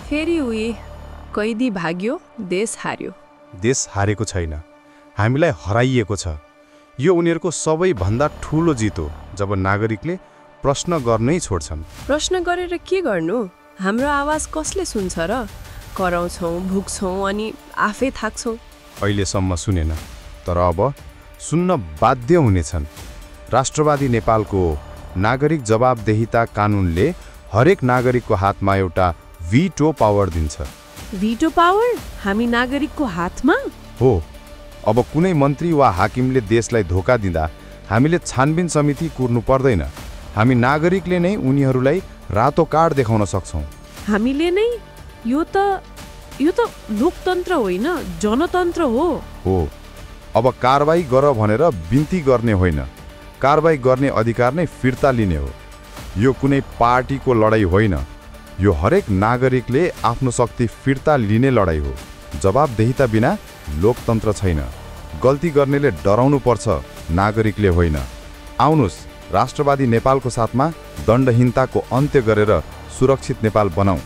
फेरि उही कैदी भाग्यो देश हार्यो। देश हारेको छैन, हामीलाई हराइएको छ। यो उनीहरूको सबैभन्दा ठूलो जित हो जब नागरिकले प्रश्न गर्नै छोड्छन्। प्रश्न गरेर के गर्नु? हाम्रो आवाज कसले सुन्छ र? कराउँछौँ, भुक्छौँ अनि आफै थाक्छौँ। अहिलेसम्म सुनेन, तर अब सुन्न बाध्य हुनेछन्। राष्ट्रवादी नेपालको नागरिक जवाबदेहिता कानुनले हरेक नागरिकको हातमा एउटा भिटो पावर दिन्छ। भिटो पावर हामी नागरिकको हातमा? हो। अब कुनै मन्त्री वा हाकिमले देशलाई धोका दिँदा हामीले छानबिन समिति कुर्नु पर्दैन। हामी नागरिकले नै उनीहरूलाई रातो कार्ड देखाउन सक्छौँ। हामीले नै? यो त लोकतन्त्र होइन, जनतन्त्र हो। अब कारबाही गर भनेर बिन्ती गर्ने होइन, कारबाही गर्ने अधिकार नै फिर्ता लिने हो। यो कुनै पार्टीको लडाईँ होइन, यो हरेक नागरिकले आफ्नो शक्ति फिर्ता लिने लडाईँ हो। जवाबदेहिता बिना लोकतन्त्र छैन। गल्ती गर्नेले डराउनु पर्छ, नागरिकले होइन। आउनुस्, राष्ट्रवादी नेपालको साथमा दण्डहीनताको अन्त्य गरेर सुरक्षित नेपाल बनाऊ।